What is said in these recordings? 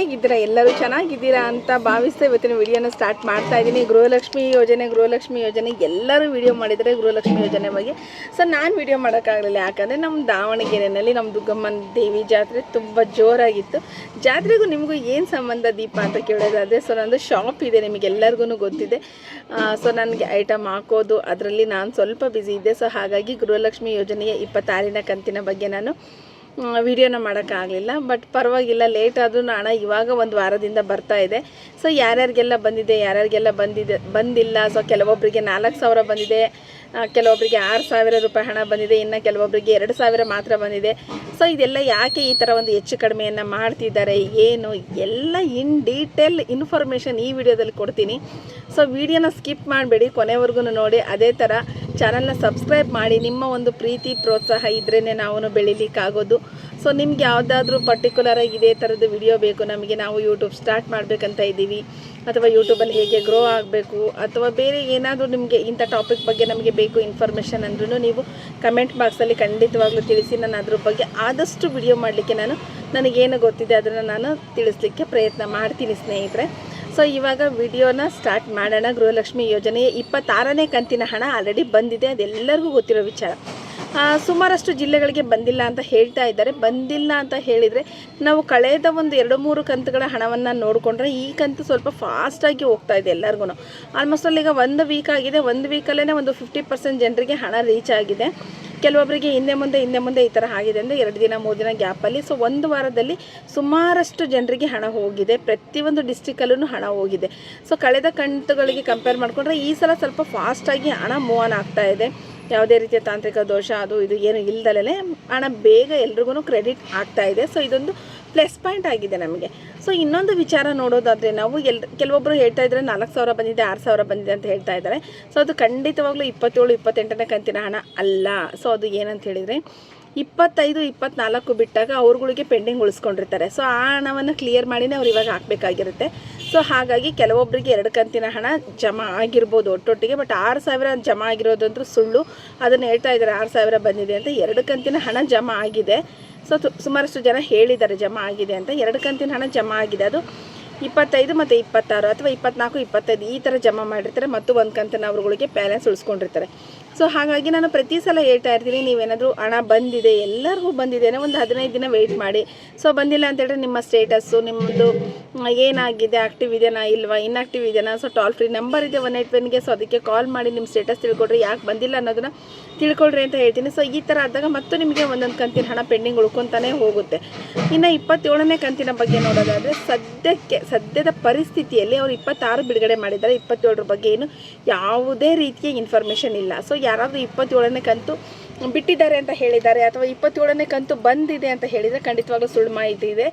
ಹೇಗಿದ್ದೀರಾ? ಎಲ್ಲರೂ ಚೆನ್ನಾಗಿದ್ದೀರಾ ಅಂತ ಭಾವಿಸ್ತಾ ಇವತ್ತಿನ ವಿಡಿಯೋನ ಸ್ಟಾರ್ಟ್ ಮಾಡ್ತಾ ಇದ್ದೀನಿ. ಗೃಹಲಕ್ಷ್ಮಿ ಯೋಜನೆ ಎಲ್ಲರೂ ವಿಡಿಯೋ ಮಾಡಿದರೆ ಗೃಹಲಕ್ಷ್ಮಿ ಯೋಜನೆ ಬಗ್ಗೆ. ಸೊ ನಾನು ವಿಡಿಯೋ ಮಾಡೋಕ್ಕಾಗಲಿಲ್ಲ, ಯಾಕಂದರೆ ನಮ್ಮ ದಾವಣಗೆರೆಯಲ್ಲಿ ನಮ್ಮ ದುರ್ಗಮ್ಮನ ದೇವಿ ಜಾತ್ರೆ ತುಂಬ ಜೋರಾಗಿತ್ತು. ಜಾತ್ರೆಗೂ ನಿಮಗೂ ಏನು ಸಂಬಂಧ ದೀಪ ಅಂತ ಕೇಳೋದಾದರೆ, ಸೊ ನಂದು ಶಾಪ್ ಇದೆ, ನಿಮಗೆಲ್ಲರಿಗೂ ಗೊತ್ತಿದೆ. ಸೊ ನನಗೆ ಐಟಮ್ ಹಾಕೋದು ಅದರಲ್ಲಿ ನಾನು ಸ್ವಲ್ಪ ಬ್ಯುಸಿ ಇದ್ದೆ. ಸೊ ಹಾಗಾಗಿ ಗೃಹಲಕ್ಷ್ಮಿ ಯೋಜನೆಯ 26ನೇ ಕಂತಿನ ಬಗ್ಗೆ ನಾನು ವಿಡಿಯೋನ ಮಾಡೋಕ್ಕಾಗಲಿಲ್ಲ. ಬಟ್ ಪರವಾಗಿಲ್ಲ, ಲೇಟ್ ಆದರೂ ಹಣ ಇವಾಗ ಒಂದು ವಾರದಿಂದ ಬರ್ತಾ ಇದೆ. ಸೊ ಯಾರ್ಯಾರಿಗೆಲ್ಲ ಬಂದಿದೆ, ಯಾರ್ಯಾರಿಗೆಲ್ಲ ಬಂದಿಲ್ಲ. ಸೊ ಕೆಲವೊಬ್ಬರಿಗೆ 4,000 ಬಂದಿದೆ, ಕೆಲವೊಬ್ಬರಿಗೆ 6,000 ರೂಪಾಯಿ ಹಣ ಬಂದಿದೆ, ಇನ್ನು ಕೆಲವೊಬ್ಬರಿಗೆ 2,000 ಮಾತ್ರ ಬಂದಿದೆ. ಸೊ ಇದೆಲ್ಲ ಯಾಕೆ ಈ ಥರ ಒಂದು ಹೆಚ್ಚು ಕಡಿಮೆಯನ್ನು ಮಾಡ್ತಿದ್ದಾರೆ, ಏನು ಎಲ್ಲ ಇನ್ ಡೀಟೇಲ್ ಇನ್ಫಾರ್ಮೇಷನ್ ಈ ವಿಡಿಯೋದಲ್ಲಿ ಕೊಡ್ತೀನಿ. ಸೊ ವಿಡಿಯೋನ ಸ್ಕಿಪ್ ಮಾಡಬೇಡಿ, ಕೊನೆವರೆಗೂ ನೋಡಿ. ಅದೇ ಥರ ಚಾನಲ್ನ ಸಬ್ಸ್ಕ್ರೈಬ್ ಮಾಡಿ. ನಿಮ್ಮ ಒಂದು ಪ್ರೀತಿ ಪ್ರೋತ್ಸಾಹ ಇದ್ರೇ ನಾವು ಬೆಳಿಲಿಕ್ಕಾಗೋದು. ಸೊ ನಿಮ್ಗೆ ಯಾವುದಾದ್ರೂ ಪರ್ಟಿಕ್ಯುಲರಾಗಿ ಇದೇ ಥರದ್ದು ವಿಡಿಯೋ ಬೇಕು, ನಮಗೆ ನಾವು ಯೂಟ್ಯೂಬ್ ಸ್ಟಾರ್ಟ್ ಮಾಡಬೇಕಂತ ಇದ್ದೀವಿ, ಅಥವಾ ಯೂಟ್ಯೂಬಲ್ಲಿ ಹೇಗೆ ಗ್ರೋ ಆಗಬೇಕು, ಅಥವಾ ಬೇರೆ ಏನಾದರೂ ನಿಮಗೆ ಇಂಥ ಟಾಪಿಕ್ ಬಗ್ಗೆ ನಮಗೆ ಬೇಕು ಇನ್ಫಾರ್ಮೇಷನ್ ಅಂದ್ರೂ ನೀವು ಕಮೆಂಟ್ ಬಾಕ್ಸಲ್ಲಿ ಖಂಡಿತವಾಗ್ಲೂ ತಿಳಿಸಿ. ನಾನು ಅದ್ರ ಬಗ್ಗೆ ಆದಷ್ಟು ವಿಡಿಯೋ ಮಾಡಲಿಕ್ಕೆ ನನಗೇನು ಗೊತ್ತಿದೆ ಅದನ್ನು ನಾನು ತಿಳಿಸ್ಲಿಕ್ಕೆ ಪ್ರಯತ್ನ ಮಾಡ್ತೀನಿ ಸ್ನೇಹಿತರೆ. ಸೊ ಇವಾಗ ವಿಡಿಯೋನ ಸ್ಟಾರ್ಟ್ ಮಾಡೋಣ. ಗೃಹಲಕ್ಷ್ಮಿ ಯೋಜನೆಯ 26ನೇ ಕಂತಿನ ಹಣ ಆಲ್ರೆಡಿ ಬಂದಿದೆ, ಅದೆಲ್ಲರಿಗೂ ಗೊತ್ತಿರೋ ವಿಚಾರ. ಸುಮಾರಷ್ಟು ಜಿಲ್ಲೆಗಳಿಗೆ ಬಂದಿಲ್ಲ ಅಂತ ಹೇಳ್ತಾ ಇದ್ದಾರೆ. ಬಂದಿಲ್ಲ ಅಂತ ಹೇಳಿದರೆ ನಾವು ಕಳೆದ ಒಂದು 2-3 ಕಂತುಗಳ ಹಣವನ್ನು ನೋಡಿಕೊಂಡ್ರೆ ಈ ಕಂತು ಸ್ವಲ್ಪ ಫಾಸ್ಟಾಗಿ ಹೋಗ್ತಾ ಇದೆ ಎಲ್ಲರಿಗೂ. ಆಲ್ಮೋಸ್ಟ್ ಅಲ್ಲಿ ಈಗ 1 ವೀಕ್ ಆಗಿದೆ, 1 ವೀಕಲ್ಲೇ ಒಂದು 50% ಜನರಿಗೆ ಹಣ ರೀಚ್ ಆಗಿದೆ. ಕೆಲವೊಬ್ಬರಿಗೆ ಹಿಂದೆ ಮುಂದೆ ಈ ಥರ ಆಗಿದೆ ಅಂದರೆ 2 ದಿನ 3 ದಿನ ಗ್ಯಾಪಲ್ಲಿ. ಸೊ 1 ವಾರದಲ್ಲಿ ಸುಮಾರಷ್ಟು ಜನರಿಗೆ ಹಣ ಹೋಗಿದೆ, ಪ್ರತಿಯೊಂದು ಡಿಸ್ಟಿಕಲ್ಲೂ ಹಣ ಹೋಗಿದೆ. ಸೊ ಕಳೆದ ಕಂತುಗಳಿಗೆ ಕಂಪೇರ್ ಮಾಡಿಕೊಂಡ್ರೆ ಈ ಸಲ ಸ್ವಲ್ಪ ಫಾಸ್ಟಾಗಿ ಹಣ ಮೂವ್ ಆನ್ ಆಗ್ತಾ ಇದೆ. ಯಾವುದೇ ರೀತಿಯ ತಾಂತ್ರಿಕ ದೋಷ ಅದು ಇದು ಏನು ಇಲ್ದಲೇ ಹಣ ಬೇಗ ಎಲ್ರಿಗೂ ಕ್ರೆಡಿಟ್ ಆಗ್ತಾ ಇದೆ. ಸೊ ಇದೊಂದು ಪ್ಲಸ್ ಪಾಯಿಂಟ್ ಆಗಿದೆ ನಮಗೆ. ಸೊ ಇನ್ನೊಂದು ವಿಚಾರ ನೋಡೋದಾದರೆ ನಾವು ಕೆಲವೊಬ್ಬರು ಹೇಳ್ತಾ ಇದ್ದಾರೆ 4,000 ಬಂದಿದೆ, 6,000 ಬಂದಿದೆ ಅಂತ ಹೇಳ್ತಾ ಇದ್ದಾರೆ. ಸೊ ಅದು ಖಂಡಿತವಾಗ್ಲೂ 27-28ನೇ ಕಂತಿನ ಹಣ ಅಲ್ಲ. ಸೊ ಅದು ಏನಂತ ಹೇಳಿದರೆ 25-24 ಬಿಟ್ಟಾಗ ಅವ್ರುಗಳಿಗೆ ಪೆಂಡಿಂಗ್ ಉಳಿಸ್ಕೊಂಡಿರ್ತಾರೆ. ಸೊ ಆ ಹಣವನ್ನು ಕ್ಲಿಯರ್ ಮಾಡಿನೇ ಅವ್ರು ಇವಾಗ ಹಾಕಬೇಕಾಗಿರುತ್ತೆ. ಸೊ ಹಾಗಾಗಿ ಕೆಲವೊಬ್ಬರಿಗೆ 2 ಕಂತಿನ ಹಣ ಜಮಾ ಆಗಿರ್ಬೋದು ಒಟ್ಟೊಟ್ಟಿಗೆ. ಬಟ್ 6,000 ಜಮಾ ಆಗಿರೋದಂತೂ ಸುಳ್ಳು, ಅದನ್ನು ಹೇಳ್ತಾ ಇದ್ದಾರೆ 6,000 ಬಂದಿದೆ ಅಂತ. 2 ಕಂತಿನ ಹಣ ಜಮಾ ಆಗಿದೆ. ಸೊ ಸುಮಾರಷ್ಟು ಜನ ಹೇಳಿದ್ದಾರೆ ಜಮಾ ಆಗಿದೆ ಅಂತ. 2 ಕಂತಿನ ಹಣ ಜಮಾ ಆಗಿದೆ, ಅದು 25 ಮತ್ತು 26 ಅಥವಾ 24-25 ಈ ಥರ ಜಮಾ ಮಾಡಿರ್ತಾರೆ. ಮತ್ತು 1 ಕಂತಿನ ಅವ್ರುಗಳಿಗೆ ಬ್ಯಾಲೆನ್ಸ್ ಉಳಿಸ್ಕೊಂಡಿರ್ತಾರೆ. ಸೊ ಹಾಗಾಗಿ ನಾನು ಪ್ರತಿ ಸಲ ಹೇಳ್ತಾ ಇರ್ತೀನಿ, ನೀವೇನಾದರೂ ಹಣ ಬಂದಿದೆ, ಎಲ್ಲರಿಗೂ ಬಂದಿದೆ ಅಂದರೆ ಒಂದು 15 ದಿನ ವೆಯ್ಟ್ ಮಾಡಿ. ಸೊ ಬಂದಿಲ್ಲ ಅಂತೇಳಿದ್ರೆ ನಿಮ್ಮ ಸ್ಟೇಟಸ್ಸು, ನಿಮ್ಮದು ಏನಾಗಿದೆ, ಆ್ಯಕ್ಟಿವ್ ಇದೆಯಾ ಇಲ್ವಾ, ಇನ್ಆ್ಯಕ್ಟಿವ್ ಇದೆಯಾ. ಸೊ ಟೋಲ್ ಫ್ರೀ ನಂಬರ್ ಇದೆ 181ಗೆ. ಸೊ ಅದಕ್ಕೆ ಕಾಲ್ ಮಾಡಿ ನಿಮ್ಮ ಸ್ಟೇಟಸ್ ತಿಳ್ಕೊಳ್ರಿ, ಯಾಕೆ ಬಂದಿಲ್ಲ ಅನ್ನೋದನ್ನು ತಿಳ್ಕೊಳ್ರಿ ಅಂತ ಹೇಳ್ತೀನಿ. ಸೊ ಈ ಥರ ಆದಾಗ ಮತ್ತು ನಿಮಗೆ ಒಂದೊಂದು ಕಂತಿನ ಹಣ ಪೆಂಡಿಂಗ್ ಉಳ್ಕೊತಾನೆ ಹೋಗುತ್ತೆ. ಇನ್ನು 27ನೇ ಕಂತಿನ ಬಗ್ಗೆ ನೋಡೋದಾದರೆ ಸದ್ಯದ ಪರಿಸ್ಥಿತಿಯಲ್ಲಿ ಅವರು 26 ಬಿಡುಗಡೆ ಮಾಡಿದ್ದಾರೆ. 27ರ ಬಗ್ಗೆ ಏನು ಯಾವುದೇ ರೀತಿಯ ಇನ್ಫಾರ್ಮೇಷನ್ ಇಲ್ಲ. ಸೊ ಯಾರಾದರೂ 27ನೇ ಕಂತು ಬಿಟ್ಟಿದ್ದಾರೆ ಅಂತ ಹೇಳಿದ್ದಾರೆ, ಅಥವಾ 27ನೇ ಕಂತು ಬಂದಿದೆ ಅಂತ ಹೇಳಿದರೆ ಖಂಡಿತವಾಗ್ಲೂ ಸುಳ್ಳು ಮಾಹಿತಿ ಇದೆ.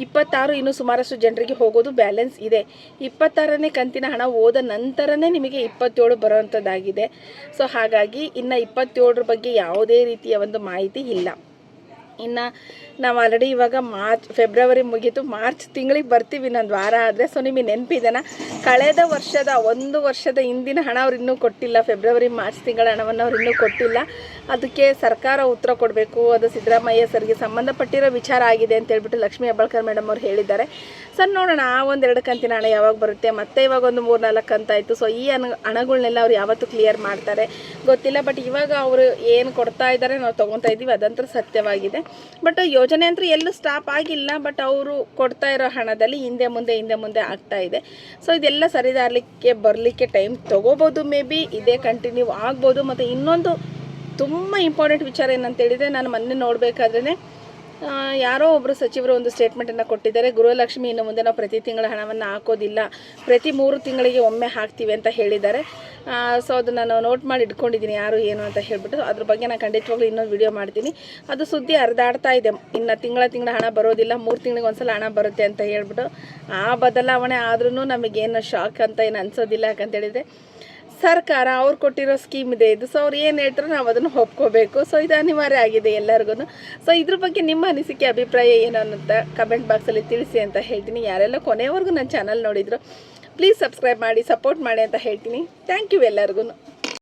26 ಇನ್ನೂ ಸುಮಾರಷ್ಟು ಜನರಿಗೆ ಹೋಗೋದು ಬ್ಯಾಲೆನ್ಸ್ ಇದೆ. 26ನೇ ಕಂತಿನ ಹಣ ಹೋದ ನಂತರನೇ ನಿಮಗೆ 27 ಬರೋವಂಥದ್ದಾಗಿದೆ. ಸೊ ಹಾಗಾಗಿ ಇನ್ನು 27ರ ಬಗ್ಗೆ ಯಾವುದೇ ರೀತಿಯ ಒಂದು ಮಾಹಿತಿ ಇಲ್ಲ. ಇನ್ನು ನಾವು ಆಲ್ರೆಡಿ ಇವಾಗ ಫೆಬ್ರವರಿ ಮುಗೀತು, ಮಾರ್ಚ್ ತಿಂಗಳಿಗೆ ಬರ್ತೀವಿ ಇನ್ನೊಂದು ವಾರ ಆದರೆ. ಸೊ ನಿಮಗೆ ನೆನಪಿದೆನಾ, ಕಳೆದ ವರ್ಷದ 1 ವರ್ಷದ ಹಿಂದಿನ ಹಣ ಅವ್ರು ಇನ್ನೂ ಕೊಟ್ಟಿಲ್ಲ. ಫೆಬ್ರವರಿ ಮಾರ್ಚ್ ತಿಂಗಳ ಹಣವನ್ನು ಅವ್ರು ಇನ್ನೂ ಕೊಟ್ಟಿಲ್ಲ. ಅದಕ್ಕೆ ಸರ್ಕಾರ ಉತ್ತರ ಕೊಡಬೇಕು, ಅದು ಸಿದ್ದರಾಮಯ್ಯ ಸರ್ಗೆ ಸಂಬಂಧಪಟ್ಟಿರೋ ವಿಚಾರ ಆಗಿದೆ ಅಂತ ಹೇಳ್ಬಿಟ್ಟು ಲಕ್ಷ್ಮೀ ಹೆಬ್ಬಾಳ್ಕರ್ ಮೇಡಮ್ ಅವ್ರು ಹೇಳಿದ್ದಾರೆ. ಸರ್ ನೋಡೋಣ ಆ 1-2 ಕಂತಿನ ಹಣ ಯಾವಾಗ ಬರುತ್ತೆ. ಮತ್ತೆ ಇವಾಗ ಒಂದು 3-4 ಕಂತಾಯಿತು. ಸೊ ಈ ಹಣಗಳನ್ನೆಲ್ಲ ಅವ್ರು ಯಾವತ್ತೂ ಕ್ಲಿಯರ್ ಮಾಡ್ತಾರೆ ಗೊತ್ತಿಲ್ಲ. ಬಟ್ ಇವಾಗ ಅವರು ಏನು ಕೊಡ್ತಾ ಇದ್ದಾರೆ ನಾವು ತೊಗೊತಾ ಇದ್ದೀವಿ, ಅದಂತೂ ಸತ್ಯವಾಗಿದೆ. ಬಟ್ ಯೋಜನೆ ಅಂತೂ ಎಲ್ಲೂ ಸ್ಟಾಪ್ ಆಗಿಲ್ಲ. ಬಟ್ ಅವರು ಕೊಡ್ತಾ ಇರೋ ಹಣದಲ್ಲಿ ಹಿಂದೆ ಮುಂದೆ ಆಗ್ತಾ ಇದೆ. ಸೊ ಇದೆಲ್ಲ ಬರಲಿಕ್ಕೆ ಟೈಮ್ ತೊಗೋಬೋದು, ಮೇ ಬಿ ಇದೇ ಕಂಟಿನ್ಯೂ ಆಗ್ಬೋದು. ಮತ್ತು ಇನ್ನೊಂದು ತುಂಬ ಇಂಪಾರ್ಟೆಂಟ್ ವಿಚಾರ ಏನಂತೇಳಿದರೆ, ನಾನು ಮೊನ್ನೆ ನೋಡಬೇಕಾದ್ರೆ ಯಾರೋ ಒಬ್ಬರು ಸಚಿವರು ಒಂದು ಸ್ಟೇಟ್ಮೆಂಟನ್ನು ಕೊಟ್ಟಿದ್ದಾರೆ. ಗೃಹಲಕ್ಷ್ಮಿ ಇನ್ನು ಮುಂದೆ ನಾವು ಪ್ರತಿ ತಿಂಗಳ ಹಣವನ್ನು ಹಾಕೋದಿಲ್ಲ, ಪ್ರತಿ 3 ತಿಂಗಳಿಗೆ ಒಮ್ಮೆ ಹಾಕ್ತೀವಿ ಅಂತ ಹೇಳಿದ್ದಾರೆ. ಸೊ ಅದು ನಾನು ನೋಟ್ ಮಾಡಿ ಇಟ್ಕೊಂಡಿದ್ದೀನಿ ಯಾರು ಏನು ಅಂತ ಹೇಳ್ಬಿಟ್ಟು. ಅದ್ರ ಬಗ್ಗೆ ನಾನು ಖಂಡಿತವಾಗ್ಲೂ ಇನ್ನೊಂದು ವಿಡಿಯೋ ಮಾಡ್ತೀನಿ. ಅದು ಸುದ್ದಿ ಹರಿದಾಡ್ತಾ ಇದೆ, ಇನ್ನು ತಿಂಗಳ ಹಣ ಬರೋದಿಲ್ಲ, 3 ತಿಂಗಳಿಗೆ ಒಂದ್ಸಲ ಹಣ ಬರುತ್ತೆ ಅಂತ ಹೇಳ್ಬಿಟ್ಟು. ಆ ಬದಲಾವಣೆ ಆದ್ರೂ ನಮಗೇನು ಶಾಕ್ ಅಂತ ಏನು ಅನಿಸೋದಿಲ್ಲ. ಯಾಕಂತೇಳಿದರೆ ಸರ್ಕಾರ ಅವ್ರು ಕೊಟ್ಟಿರೋ ಸ್ಕೀಮ್ ಇದೆ ಇದು. ಸೊ ಅವ್ರು ಏನು ಹೇಳ್ತಾರೋ ನಾವು ಅದನ್ನು ಒಪ್ಕೋಬೇಕು. ಸೊ ಇದು ಅನಿವಾರ್ಯ ಆಗಿದೆ ಎಲ್ಲರಿಗೂ. ಸೊ ಇದ್ರ ಬಗ್ಗೆ ನಿಮ್ಮ ಅನಿಸಿಕೆ ಅಭಿಪ್ರಾಯ ಏನು ಅನ್ನೋಂಥ ಕಮೆಂಟ್ ಬಾಕ್ಸಲ್ಲಿ ತಿಳಿಸಿ ಅಂತ ಹೇಳ್ತೀನಿ. ಯಾರೆಲ್ಲ ಕೊನೆವರೆಗೂ ನನ್ನ ಚಾನಲ್ ನೋಡಿದ್ರು ಪ್ಲೀಸ್ ಸಬ್ಸ್ಕ್ರೈಬ್ ಮಾಡಿ, ಸಪೋರ್ಟ್ ಮಾಡಿ ಅಂತ ಹೇಳ್ತೀನಿ. ಥ್ಯಾಂಕ್ ಯು ಎಲ್ಲರಿಗೂ.